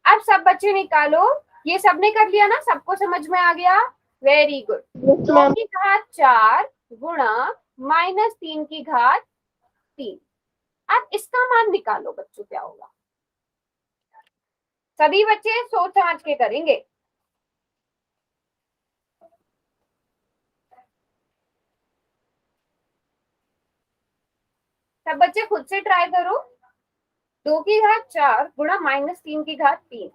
अब सब बच्चे निकालो, ये सबने कर लिया ना, सबको समझ में आ गया, वेरी गुड। 2 की घात 4 गुणा -3 की घात 3। अब इसका मान निकालो बच्चों, क्या होगा, सभी बच्चे सोच समझ के करेंगे। सब बच्चे खुद से ट्राई करो, 2 की घात 4 गुणा -3 की घात 3।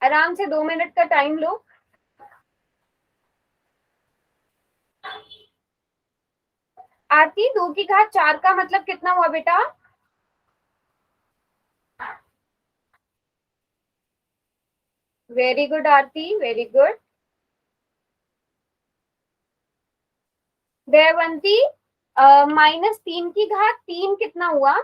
आराम से 2 मिनट का टाइम लो। आरती 2 की घात 4 का मतलब कितना हुआ बेटा, वेरी गुड आरती, वेरी गुड। देवंती, -3 की घात 3 कितना हुआ?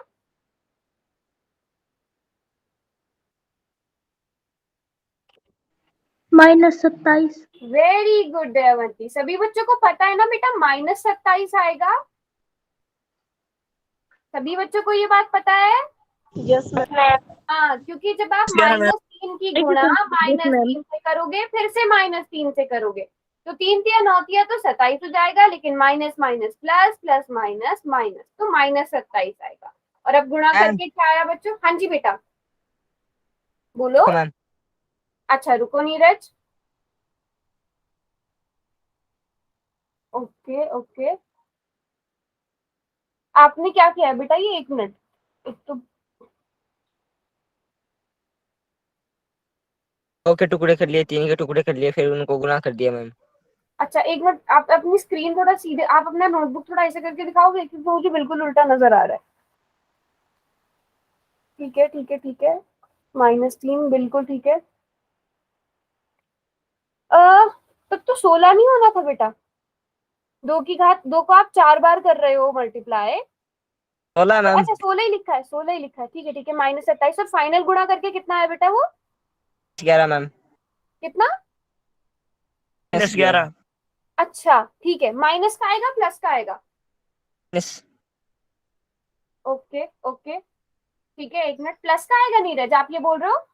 -27। Very good Devanti. सभी बच्चों को पता है ना बेटा -27 आएगा? सभी बच्चों को ये बात पता है? Yes ma'am. हाँ, क्योंकि जब आप क्या मैम? -3 की गुणा -3 से करोगे, फिर से -3 से करोगे, तो 3 तिया 9 तिया तो 27 हो जाएगा, लेकिन minus minus plus plus minus minus तो -27 आएगा। और अब गुणा मैम। करके क्या आया बच्चों? हाँ जी बेटा बोलो। मैम अच्छा रुको नीरज। ओके ओके, आपने क्या किया है बेटा? ये 1 मिनट, एक तो दो के टुकड़े कर लिए, 3 के टुकड़े कर लिए, फिर उनको गुना कर दिया मैम। अच्छा 1 मिनट, आप अपनी स्क्रीन थोड़ा सीधे, आप अपना नोटबुक थोड़ा ऐसे करके दिखाओगे, क्योंकि मुझे बिल्कुल उल्टा नजर आ रहा है। ठीक है ठीक है ठीक है, -3 बिल्कुल ठीक है। तब तो 16 नहीं होना था बेटा। 2 की घात 2 को आप 4 बार कर रहे हो मल्टीप्लाई। 16 मैम। अच्छा 16 ही लिखा है, 16 ही लिखा है, ठीक है -27 और फाइनल गुणा करके कितना है बेटा वो? 11 मैम। कितना? -11। अच्छा ठीक है, माइनस का आएगा प्लस का आएगा? माइनस। ओके ओके ठीक है, 1 मिनट। प्लस का आएगा नीरज, आप ये बोल रहे हो?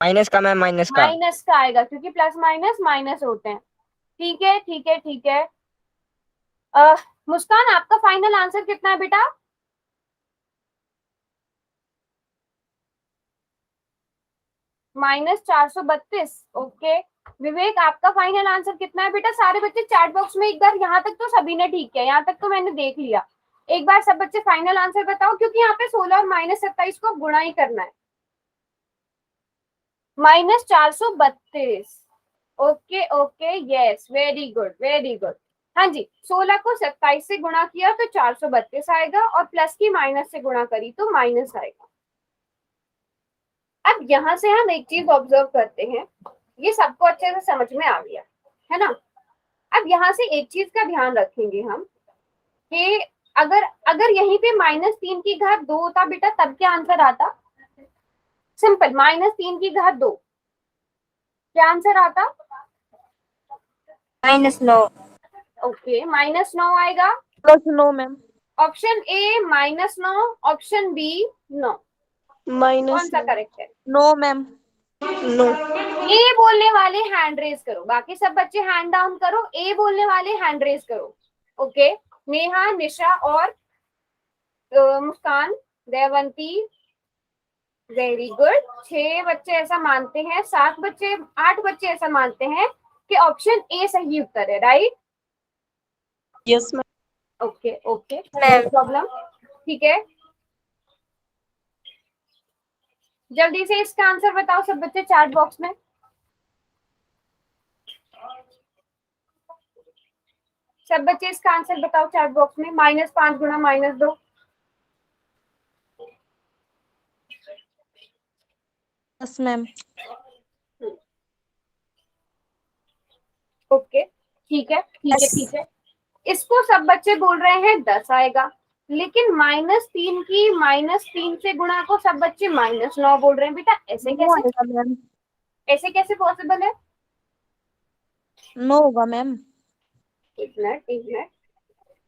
माइनस का मैम, माइनस का। माइनस का आएगा, क्योंकि प्लस माइनस माइनस होते हैं। ठीक है ठीक है ठीक है। मुस्कान, आपका फाइनल आंसर कितना है बेटा? -432। ओके। विवेक, आपका फाइनल आंसर कितना है बेटा? सारे बच्चे चैट बॉक्स में एक बार, यहाँ तक तो सभी ने ठीक किया, यहाँ तक तो मैंने देख लिया। एक बार सब बच्चे फाइनल आंसर बताओ, क्योंकि यहाँ पे 16 और -27 को गुणा ही करना है। -432। Okay okay, yes, very good very good. हाँ जी, 16 को 27 से गुणा किया तो 432 आएगा, और प्लस की माइनस से गुणा करी तो माइनस आएगा। अब यहाँ से हम एक चीज ऑब्जर्व करते हैं, ये सबको अच्छे से समझ में आ गया है ना? अब यहाँ से एक चीज का ध्यान रखेंगे हम, कि अगर अगर यहीं पे -3 की घात 2 होता बेटा, तब क्या आंसर आता? सिंपल, -3 की घात 2, क्या आंसर आता? -9। ओके, -9 आएगा। +9 ma'am. Option A -9, option B 9, कौन सा -9। करेक्ट है? No ma'am. नो। ए बोलने वाले हैंड रेज करो, बाकी सब बच्चे हैंड डाउन करो, ए बोलने वाले हैंड रेज करो। ओके, नेहा, निशा और मुस्कान, देवंती, वेरी गुड। 6 बच्चे ऐसा मानते हैं, 7 बच्चे, 8 बच्चे ऐसा मानते हैं कि ऑप्शन ए सही उत्तर है, right? Yes ma'am. Okay okay, no problem. ठीक है, जल्दी से इसका आंसर बताओ सब बच्चे चैट बॉक्स में। सब बच्चे इसका आंसर बताओ चैट बॉक्स में। -5 गुणा -2। Yes ma'am. ओके ठीक है ठीक है ठीक है। इसको सब बच्चे बोल रहे हैं 10 आएगा, लेकिन -3 की -3 से गुणा को सब बच्चे -9 बोल रहे हैं। बेटा ऐसे कैसे? होगा मैम। ऐसे कैसे पॉसिबल है? नो होगा मैम। एक मिनट एक मिनट,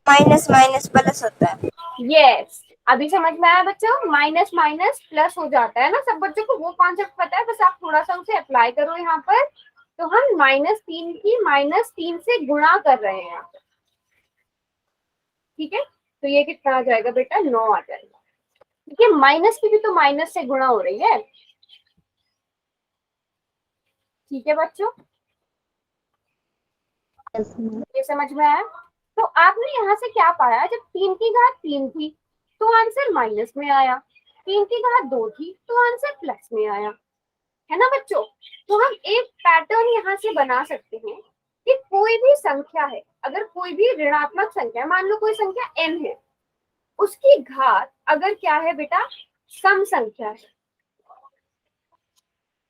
माइनस माइनस प्लस होता है। यस, अभी समझ में आया बच्चों? माइनस माइनस प्लस हो जाता है ना, सब बच्चों को वो कॉन्सेप्ट पता है, बस आप थोड़ा सा उसे अप्लाई करो यहाँ पर। तो हम -3 की -3 से गुणा कर रहे हैं यहाँ पर। ठीक है, तो ये कितना आ जाएगा बेटा? 9 आ जाएगा, क्योंकि माइनस की भी तो माइनस से गुणा हो रही है। ठीक है बच्चों, ये समझ में आया? तो आपने यहाँ से क्या पाया? जब 3 की घात 3 थी तो आंसर माइनस में आया, 3 की घात 2 थी तो आंसर प्लस में आया, है ना बच्चों? तो हम एक पैटर्न यहाँ से बना सकते हैं कि कोई भी संख्या है, अगर कोई भी ऋणात्मक संख्या, मान लो कोई संख्या n है, उसकी घात अगर क्या है बेटा? सम संख्या है,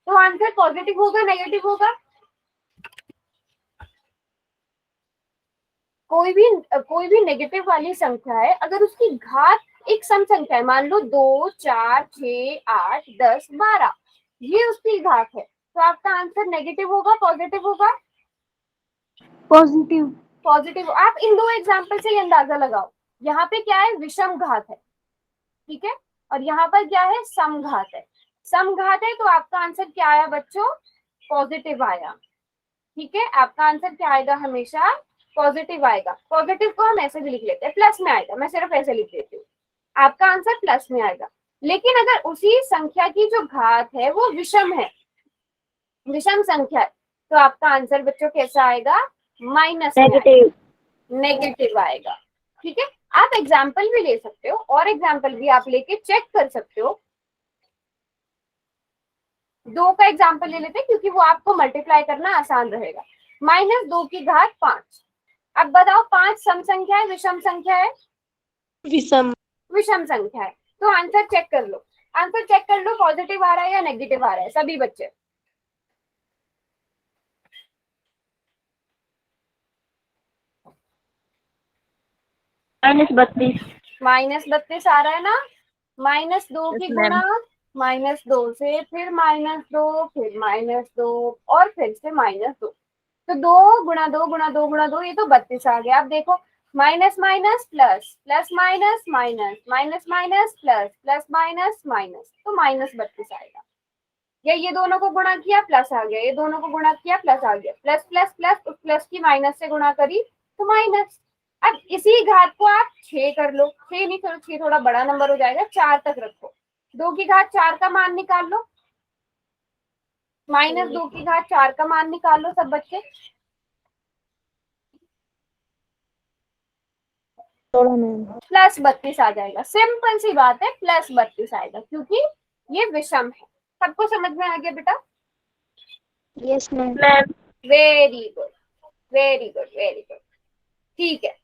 तो आंसर पॉजिटिव होगा नेगेटिव होगा? कोई भी नेगेटिव वाली संख्या है, अगर उसकी घात एक सम संख्या है, मान लो 2, 4, 6, 8, 10, 12, ये उसकी घात है, तो आपका आंसर नेगेटिव होगा पॉजिटिव होगा? पॉजिटिव। पॉजिटिव। आप इन दो एग्जाम्पल से ये अंदाजा लगाओ, यहाँ पे क्या है, विषम घात है, ठीक है, और यहाँ पर क्या है, सम घात है। सम घात है तो आपका आंसर क्या आया बच्चों, पॉजिटिव आया, ठीक है, आपका आंसर क्या आएगा, हमेशा पॉजिटिव आएगा। पॉजिटिव को हम ऐसे भी लिख लेते हैं, प्लस में आएगा, मैं सिर्फ ऐसे लिख देती हूँ, आपका आंसर प्लस में आएगा। लेकिन अगर उसी संख्या की जो घात है वो विषम है, विषम संख्या है, तो आपका आंसर बच्चों कैसा आएगा, माइनस नेगेटिव। नेगेटिव आएगा, ठीक है। आप एग्जाम्पल भी ले सकते हो, और एग्जाम्पल भी आप लेके चेक कर सकते हो। 2 का एग्जाम्पल ले लेते हैं क्योंकि वो आपको मल्टीप्लाई करना आसान रहेगा। -2 की घात 5। अब बताओ 5 सम संख्या है विषम संख्या है? विषम। विषम संख्या है, तो आंसर चेक कर लो, आंसर चेक कर लो, पॉजिटिव आ रहा है या नेगेटिव आ रहा है सभी बच्चे? -32। -32 आ रहा है ना? -2 की Yes, ma'am. गुणा, -2 से फिर -2, फिर -2 और फिर से -2, तो 2 गुणा 2 गुणा 2 गुणा 2, ये तो 32 आ गया। अब देखो minus minus plus, plus minus minus, minus minus plus, plus minus minus, तो -32 आएगा। या ये दोनों को गुणा किया प्लस आ गया, ये दोनों को गुणा किया प्लस आ गया, प्लस प्लस प्लस, उस प्लस की माइनस से गुणा करी तो माइनस। अब इसी घात को आप 6 कर लो, 6 नहीं करो, 6 थोड़ा बड़ा नंबर हो जाएगा, 4 तक रखो, 2 की घात 4 का मान निकाल लो, -2 की घात 4 का मान निकाल लो सब बच्चे। थोड़ा मैम। +32 आ जाएगा, सिंपल सी बात है, +32 आएगा क्योंकि ये विषम है। सबको समझ में आ गया बेटा? Yes ma'am. Ma'am very good, very good, very good, ठीक है।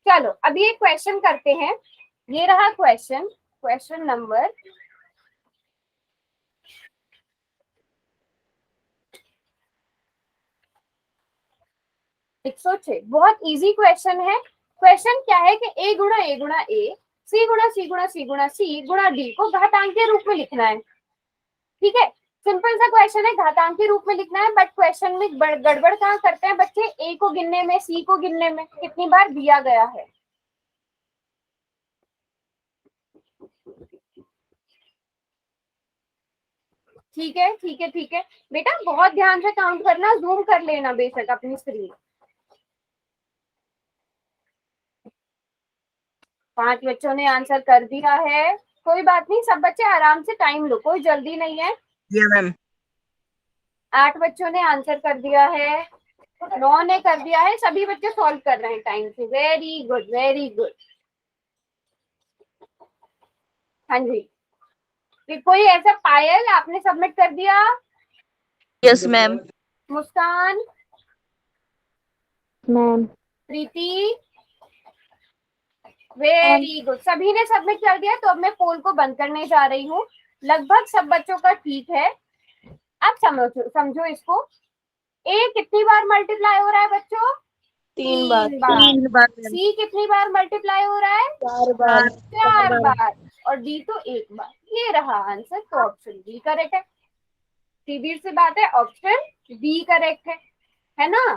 चलो अभी एक क्वेश्चन करते हैं, ये रहा क्वेश्चन, क्वेश्चन नंबर 106। बहुत इजी क्वेश्चन है। क्वेश्चन क्या है कि a गुणा a गुणा a, c गुणा c गुणा c गुणा c गुणा d को घातांक के रूप में लिखना है, ठीक है। सिंपल सा क्वेश्चन है, घातांक के रूप में लिखना है, बट क्वेश्चन में गड़बड़ कहाँ करते हैं बच्चे, a को गिनने में, c को गिनने में, कितनी बार दिया गया है। ठीक है, ठीक है, ठीक है बेटा, बहुत ध्यान से काउंट करना, जूम कर लेना बेशक अपनी स्क्रीन। 5 बच्चों ने आंसर कर दिया है, कोई बात नहीं, सब बच्चे आराम से टाइम लो, कोई जल्दी नहीं है। मैम। 8 बच्चों ने आंसर कर दिया है, 9 ने कर दिया है, सभी बच्चे सॉल्व कर रहे हैं टाइम से, वेरी गुड, वेरी गुड। हाँ जी, फिर कोई ऐसा, पायल आपने सबमिट कर दिया? Yes ma'am. Muskan, ma'am. Preeti, very good, सभी ने सबमिट कर दिया। तो अब मैं पोल को बंद करने जा रही हूँ, लगभग सब बच्चों का ठीक है। अब समझो इसको, ए कितनी बार मल्टीप्लाई हो रहा है बच्चों? 3 बार। 3 बार। 3 बार मैम। सी कितनी बार मल्टीप्लाई हो रहा है? 4 बार। 4 बार। और डी तो 1 बार। ये रहा आंसर, तो ऑप्शन बी करेक्ट है, सीधी सी बात है, ऑप्शन बी करेक्ट है ना?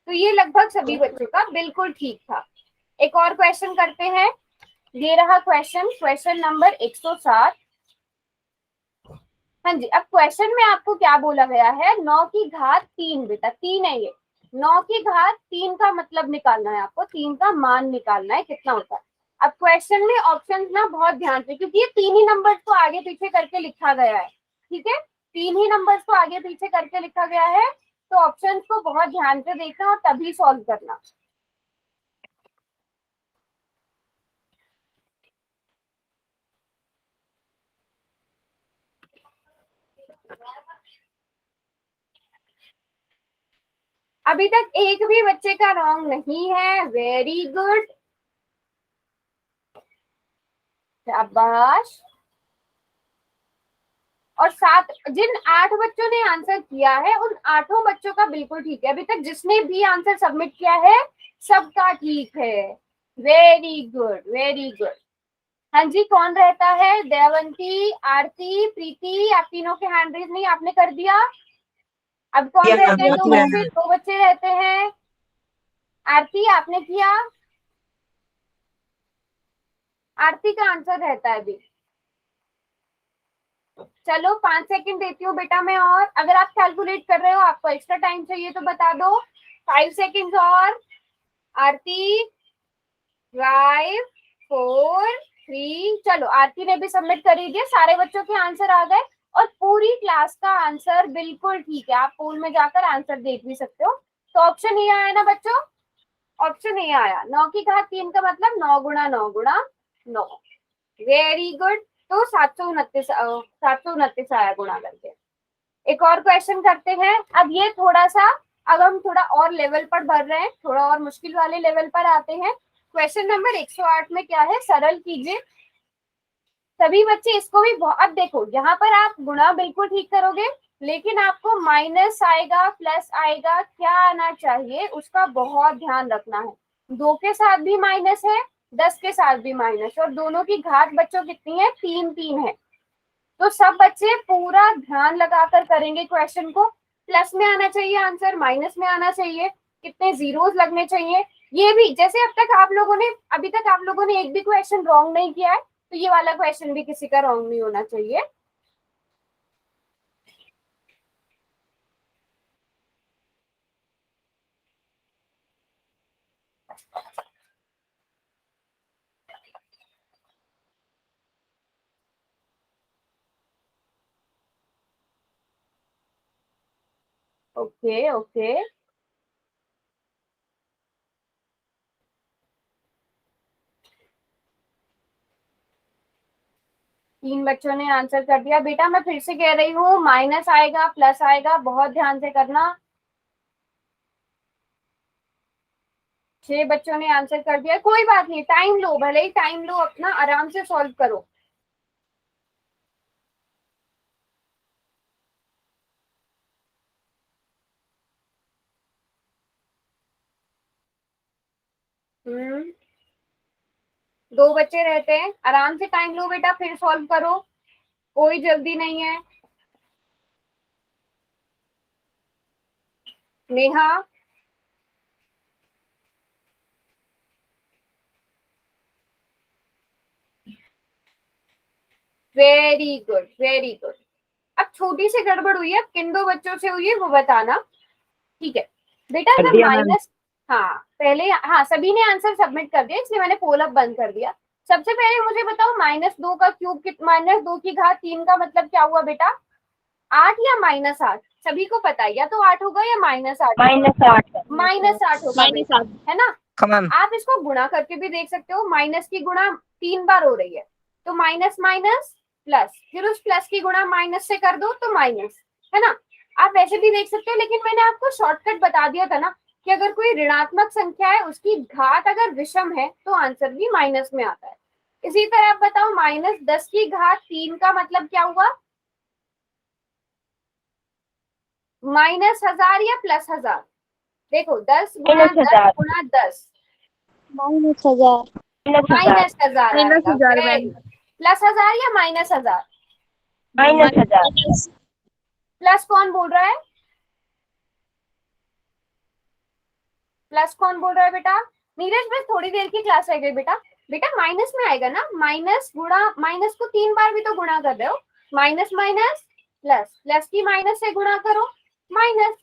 तो ये लगभग सभी बच्चों का बिल्कुल ठीक था। एक और क्वेश्चन करते हैं, ये रहा क्वेश्चन, क्वेश्चन नंबर 107। हाँ जी, अब क्वेश्चन में आपको क्या बोला गया है, 9 की घात 3, बेटा 3 है ये, 9 की घात 3 का मतलब निकालना है आपको, 3 का मान निकालना है कितना होता है। अब क्वेश्चन में ऑप्शंस ना बहुत ध्यान से, क्योंकि ये 3 ही नंबर्स को आगे पीछे करके लिखा गया है, ठीक है, 3 ही नंबर्स को आगे पीछे करके लिखा गया है, तो ऑप्शंस को बहुत ध्यान से देखना और तभी सॉल्व करना। अभी तक एक भी बच्चे का रॉन्ग नहीं है, वेरी गुड, शाबाश। और 7 जिन 8 बच्चों ने आंसर किया है उन 8 बच्चों का बिल्कुल ठीक है। अभी तक जिसने भी आंसर सबमिट किया है सबका ठीक है। Very good, very good. हाँ जी, कौन रहता है? देवंती, आरती, प्रीति, आप तीनों के हैंड रेज नहीं आपने कर दिया। अब कौन किया रहते हैं? मैम, किया मैम। 2 बच्चे रहते हैं। आरती आपने किया? आरती का आंसर रहता है अभी। चलो 5 सेकंड देती हूँ बेटा मैं, और अगर आप कैलकुलेट कर रहे हो आपको एक्स्ट्रा टाइम चाहिए तो बता दो। 5 सेकंड्स और। आरती 5 4 3। चलो आरती ने भी सबमिट कर ही दिया, सारे बच्चों के आंसर आ गए और पूरी क्लास का आंसर बिल्कुल ठीक है। आप पोल में जाकर आंसर देख भी सकते हो। तो ऑप्शन ये आया ना बच्चों, ऑप्शन ये आया 9 की घात 3 का मतलब 9 गुणा 9 गुणा 9। Very good. तो 729 आया गुणा करके। एक और क्वेश्चन करते हैं। अब ये थोड़ा सा, अब हम थोड़ा और लेवल पर बढ़ रहे हैं, थोड़ा और मुश्किल वाले लेवल पर आते हैं। क्वेश्चन नंबर 108 में क्या है, सरल कीजिए। सभी बच्चे इसको भी बहुत, देखो यहाँ पर आप गुणा बिल्कुल ठीक करोगे, लेकिन आपको माइनस आएगा, प्लस आएगा, क्या आना चाहिए उसका बहुत ध्यान रखना है। 2 के साथ भी माइनस है, 10 के साथ भी माइनस, और दोनों की घात बच्चों कितनी है? 3 है। तो सब बच्चे पूरा ध्यान लगाकर करेंगे क्वेश्चन को। प्लस में आना चाहिए आंसर, माइनस में आना चाहिए, कितने जीरोस लगने चाहिए। ये भी जैसे अभी तक आप लोगों ने एक भी क्वेश्चन रॉन्ग नहीं किया है, तो ये वाला क्वेश्चन भी किसी का रॉन्ग नहीं होना चाहिए। ओके ओके, तीन बच्चों ने आंसर कर दिया। बेटा मैं फिर से कह रही हूँ, माइनस आएगा, प्लस आएगा, बहुत ध्यान से करना। 6 बच्चों ने आंसर कर दिया, कोई बात नहीं, टाइम लो, भले ही टाइम लो, अपना आराम से सॉल्व करो। हम्म, 2 बच्चे रहते हैं, आराम से टाइम लो बेटा, फिर सॉल्व करो, कोई जल्दी नहीं है। Neha, very good, very good. अब छोटी सी गड़बड़ हुई है, किन 2 बच्चों से हुई है वो बताना, ठीक है बेटा? कर जब दिया मैम। माइनस, हाँ पहले, हाँ सभी ने आंसर सबमिट कर दिया, इसलिए मैंने पोल अप बंद कर दिया। सबसे पहले मुझे बताओ, -2 का क्यूब, -2 की घात 3 का मतलब क्या हुआ बेटा? 8 या -8? सभी को पता है, या तो 8 होगा या -8। -8 -8 होगा बेटा, है ना? हाँ मैम। आप इसको गुणा करके भी देख सकते हो, माइनस की गुणा 3 बार हो रही है, तो माइनस माइनस प्लस, फिर उस प्लस की गुणा माइनस से कर दो तो माइनस, है ना? आप वैसे भी देख सकते हो, लेकिन मैंने आपको शॉर्टकट बता दिया था ना कि अगर कोई ऋणात्मक संख्या है उसकी घात अगर विषम है तो आंसर भी माइनस में आता है। इसी तरह आप बताओ, -10 की घात 3 का मतलब क्या हुआ? -1000 या +1000? देखो 10 गुणा 10 गुणा 10, -1000 -1000 आएगा। -1000 मैम। +1000 या -1000? -1000 प्लस कौन बोल रहा है? प्लस कौन बोल रहा है बेटा? नीरज बस थोड़ी देर की क्लास रह गई बेटा। बेटा माइनस में आएगा ना, माइनस गुणा, माइनस को 3 बार भी तो गुणा कर रहे हो, माइनस माइनस प्लस, प्लस की माइनस से गुणा करो, माइनस,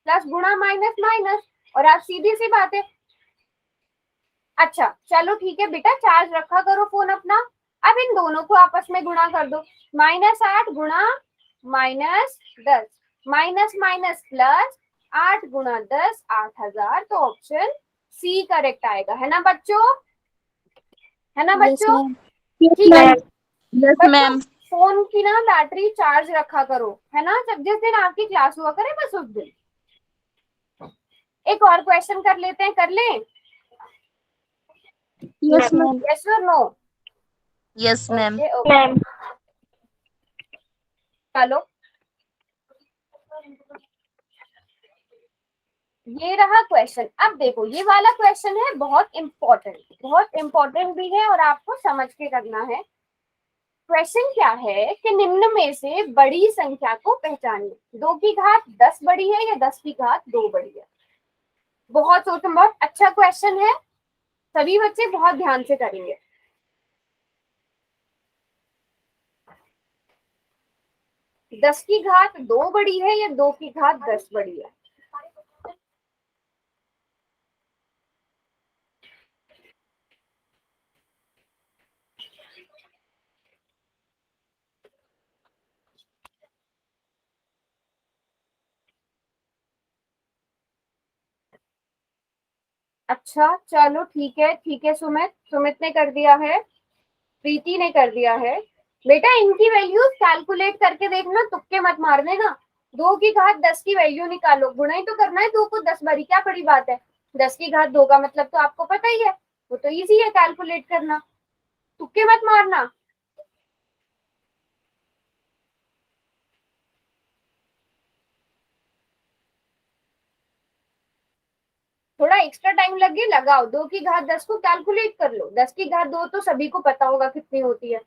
प्लस गुणा माइनस माइनस, और आप सीधी सी बात है। अच्छा चलो ठीक है बेटा, चार्ज रखा करो फोन अपना। अब इन दोनों को आपस में गुणा कर दो, -8 गुणा -10, माइनस माइनस प्लस, 8 गुणा 10 8000, तो ऑप्शन सी करेक्ट आएगा, है ना बच्चों? है ना बच्चों? ठीक है बच्चों, फोन की ना बैटरी चार्ज रखा करो, है ना? जब जिस दिन आपकी क्लास हुआ करे बस उस दिन। एक और क्वेश्चन कर लेते हैं, कर लें? Yes ma'am. यस और no? Yes ma'am. Okay okay. चलो ये रहा क्वेश्चन। अब देखो ये वाला क्वेश्चन है बहुत इंपॉर्टेंट भी है और आपको समझ के करना है। क्वेश्चन क्या है कि निम्न में से बड़ी संख्या को पहचानिए। 2 की घात 10 बड़ी है या 10 की घात 2 बड़ी है। बहुत सोचो, बहुत अच्छा क्वेश्चन है, सभी बच्चे बहुत ध्यान से करेंगे। दस की घात 2 बड़ी है या 2 की घात 10 बड़ी है। अच्छा चलो ठीक है सुमित ने कर दिया है, प्रीति ने कर दिया है। बेटा इनकी वैल्यूज कैलकुलेट करके देखना, तुक्के मत मार देना। 2 की घात 10 की वैल्यू निकालो, गुणा ही तो करना है 2 को 10 बारी, क्या बड़ी बात है। 10 की घात 2 का मतलब तो आपको पता ही है, वो तो इजी है कैलकुलेट करना, तुक्के मत मारना। थोड़ा एक्स्ट्रा टाइम लगे लगाओ, 2 की घात 10 को कैलकुलेट कर लो। 10 की घात 2 तो सभी को पता होगा कितनी होती है।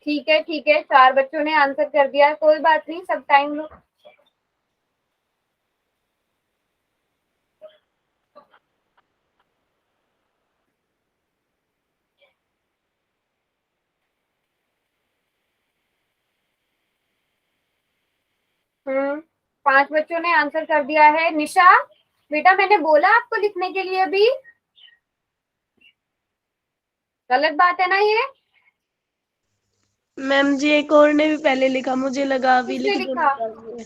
ठीक है 4 बच्चों ने आंसर कर दिया, कोई बात नहीं, सब टाइम लो। हम्म 5 बच्चों ने आंसर कर दिया है। निशा बेटा मैंने बोला आपको लिखने के लिए, अभी गलत बात है ना ये। मैम जी एक और ने भी पहले लिखा, मुझे लगा अभी किसने लिख लिखा? दूंगी।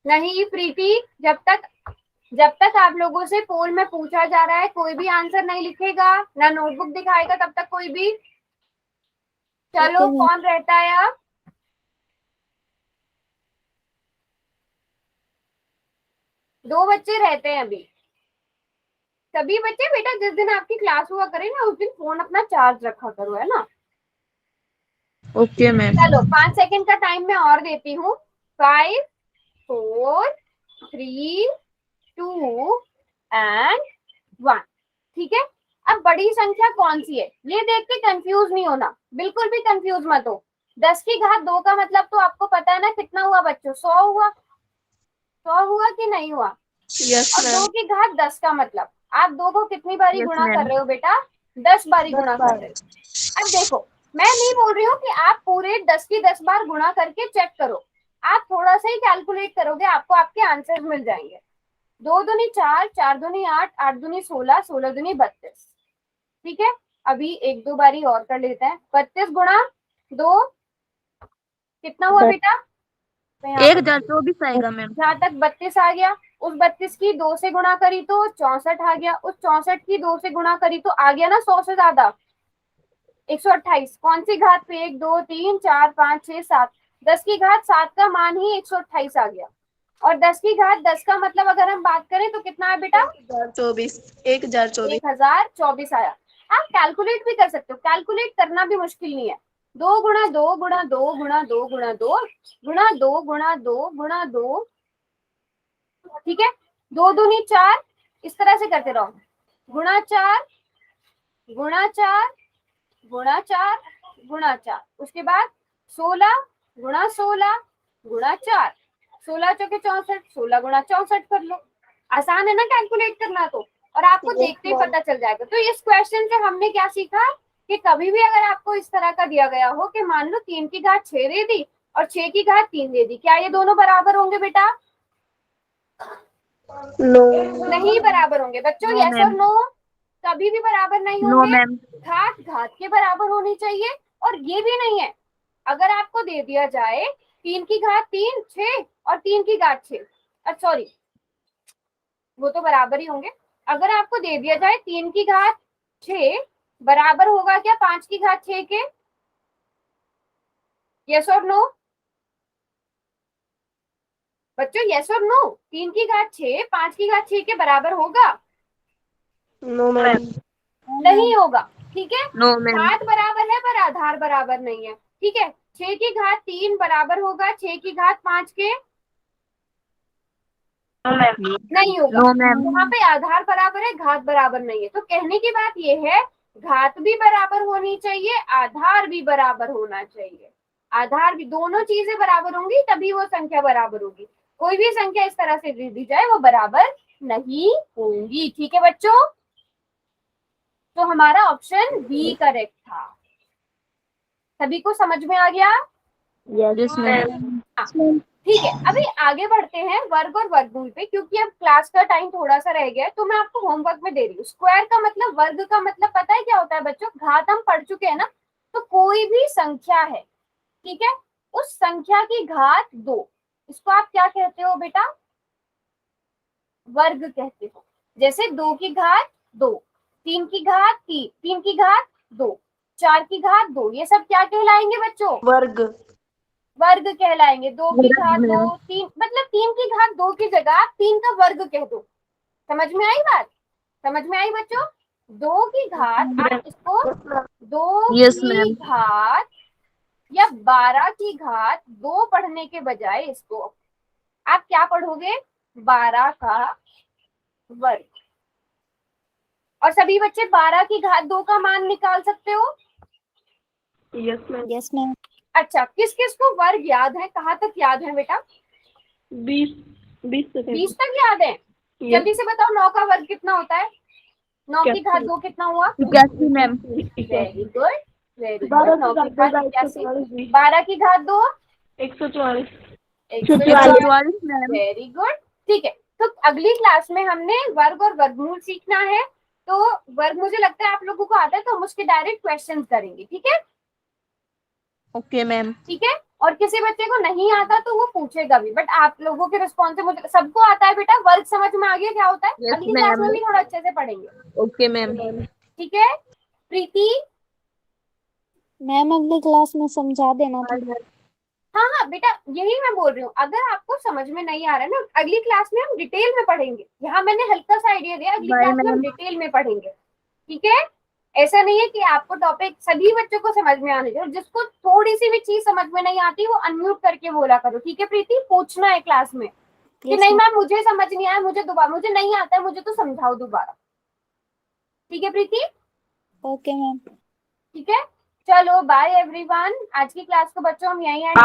नहीं प्रीति, जब तक आप लोगों से पोल में पूछा जा रहा है कोई भी आंसर नहीं लिखेगा ना नोटबुक दिखाएगा तब तक कोई भी। चलो ओके मैम। कौन रहता है अब? 2 बच्चे रहते हैं अभी। सभी बच्चे बेटा जिस दिन आपकी क्लास हुआ करे ना उस दिन फोन अपना चार्ज रखा करो, है ना। Okay ma'am. चलो 5 सेकंड का टाइम मैं और देती हूँ। 5 4 3 2 एंड 1। ठीक है, अब बड़ी संख्या कौन सी है ये देख के कंफ्यूज नहीं होना, बिल्कुल भी कंफ्यूज मत हो। 10 की घात 2 का मतलब तो आपको पता है ना कितना हुआ बच्चों, 100 हुआ। 100 हुआ कि नहीं हुआ। यस और 2 मैम। की घात 10 का मतलब आप 2 को कितनी बारी यस गुणा कर मैम। रहे हो बेटा, 10 बारी 10 गुणा कर बार। रहे हो। अब देखो मैं नहीं बोल रही हूँ कि आप पूरे 10 की 10 बार गुणा करके चेक करो, आप थोड़ा सा ही कैलकुलेट करोगे आपको आपके आंसर मिल जाएंगे। 2 दूनी 4, 4 दूनी 8, 8 दूनी 16, 16 दूनी 32। ठीक है, अभी 1-2 बारी और कर लेते हैं। 32 गुणा 2 कितना हुआ बेटा, तो यहाँ पे 1024 आएगा मैम। जहाँ तक 32 आ गया, उस 32 की 2 से गुणा करी तो 64 आ गया, उस 64 की 2 से गुणा करी तो आ गया ना 100 से ज्यादा, 128। कौन सी घात पे, 1 2 3 4 5 6 7, 10 की घात 7 का मान ही 128 आ गया। और 10 की घात 10 का मतलब अगर हम बात करें तो कितना है बेटा, 1024। 1024। 1024 आया। आप कैलकुलेट भी कर सकते हो, कैलकुलेट करना भी मुश्किल नहीं है। 2 गुणा 2 गुणा 2 गुणा 2 गुणा 2 गुणा 2 गुणा 2 गुणा 2, ठीक है। 2 दूनी 4, इस तरह से करते रहो, गुणा 4 गुणा 4 गुणा 4 गुणा 4, उसके बाद 16 गुणा 16 गुणा 4, 16 चौके 64, 16 गुणा 64 कर लो। आसान है ना कैलकुलेट करना तो, और आपको यस देखते ही मैम। पता चल जाएगा। तो इस क्वेश्चन से हमने क्या सीखा कि कभी भी अगर आपको इस तरह का दिया गया हो कि मान लो 3 की घात 6 दे दी और 6 की घात 3 दे दी, क्या ये दोनों बराबर होंगे बेटा? नो। नहीं बराबर होंगे बच्चों, नो यस और मैम। नो, कभी भी बराबर नहीं नो होंगे। मैम। घात घात के बराबर होनी चाहिए। और ये भी नहीं है, अगर आपको दे दिया जाए 3 की घात 3 6 और 3 की घात 6, सॉरी वो तो बराबर ही होंगे। अगर आपको दे दिया जाए 3 की घात 6 बराबर होगा क्या 5 की घात 6 के, यस और नो? बच्चों यस और नो, 3 की घात 6 5 की घात 6 के बराबर होगा? No ma'am. नहीं होगा, ठीक है। No ma'am. घात बराबर है पर आधार बराबर नहीं है, ठीक है। 6 की घात 3 बराबर होगा 6 की घात 5 के? No ma'am. नहीं होगा। No ma'am. यहाँ पे आधार बराबर है, घात बराबर नहीं है। तो कहने की बात ये है, घात भी बराबर होनी चाहिए, आधार भी बराबर होना चाहिए। आधार भी, दोनों चीजें बराबर होंगी तभी वो संख्या बराबर होगी। कोई भी संख्या इस तरह से दे दी जाए वो बराबर नहीं होंगी, ठीक है बच्चों। तो हमारा ऑप्शन बी करेक्ट था। सभी को समझ में आ गया? Yes ma'am. ठीक है, अभी आगे बढ़ते हैं वर्ग और वर्गमूल पे, क्योंकि अब क्लास का टाइम थोड़ा सा रह गया है, तो मैं आपको होमवर्क में दे रही हूँ। स्क्वायर का मतलब, वर्ग का मतलब पता है क्या होता है बच्चों? घात हम पढ़ चुके हैं ना। तो कोई भी संख्या है, ठीक है, उस संख्या की घात 2, इसको आप क्या कहते हो बेटा? वर्ग कहते हो। जैसे 2 की घात 2, 3 की घात 3, 3 की घात 2, 4 की घात 2, ये सब क्या कहलाएंगे बच्चों? वर्ग। वर्ग कहलाएंगे। 2 की वर्ग घात 2, मैम। 3, मतलब 3 की घात 2 की जगह आप 3 का वर्ग कह दो। समझ में आई बात? समझ में आई बच्चों? 2 की घात, आप इसको 2 यस की मैम। घात या 12 की घात 2 पढ़ने के बजाय इसको आप क्या पढ़ोगे? 12 का वर्ग। और सभी बच्चे 12 की घात 2 का मान निकाल सकते हो? Yes ma'am. Yes ma'am. अच्छा, किस किस को वर्ग याद है? कहाँ तक याद है बेटा? 20 20 तक याद है? जल्दी से बताओ, 9 का वर्ग कितना होता है? 9 की घात 2 कितना हुआ? 81 ma'am. Very good, very good. 12 9 की की घात घात 2 81, 12 की घात 2 144। 144। 144 मैम। वेरी गुड, ठीक है। तो अगली क्लास में हमने वर्ग और वर्गमूल सीखना है। तो वर्ग मुझे लगता है आप लोगों को आता है, तो हम उसके डायरेक्ट क्वेश्चंस करेंगे, ठीक है? Okay ma'am. ठीक है। और किसी बच्चे को नहीं आता तो वो पूछेगा भी, बट आप लोगों के रिस्पॉन्स से मुझे सबको आता है बेटा। वर्ग समझ में आ गया क्या होता है? यस अगली क्लास मैम। में भी थोड़ा अच्छे से पढ़ेंगे, ओके मैम। ठीक है? प्रीति, मैम अगली क्लास में समझा देना थोड़ा। हाँ हाँ बेटा, यही मैं बोल रही हूँ। अगर आपको समझ में नहीं आ रहा है ना, अगली क्लास में हम डिटेल में पढ़ेंगे। यहाँ मैंने हल्का सा आइडिया दिया, अगली बाय क्लास में हम मैम। डिटेल में पढ़ेंगे, ठीक है? ऐसा नहीं है कि आपको टॉपिक सभी बच्चों को समझ में आने चाहिए। जिसको थोड़ी सी भी चीज समझ में नहीं आती वो अनम्यूट करके बोला करो, ठीक है प्रीति? पूछना है क्लास में कि यस नहीं मैम। मैम मुझे समझ नहीं आया, मुझे दोबारा, मुझे नहीं आता है, मुझे तो समझाओ दोबारा, ठीक है प्रीति? Okay ma'am. ठीक है, चलो बाय एवरीवन। आज की क्लास को बच्चों हम यहीं एंड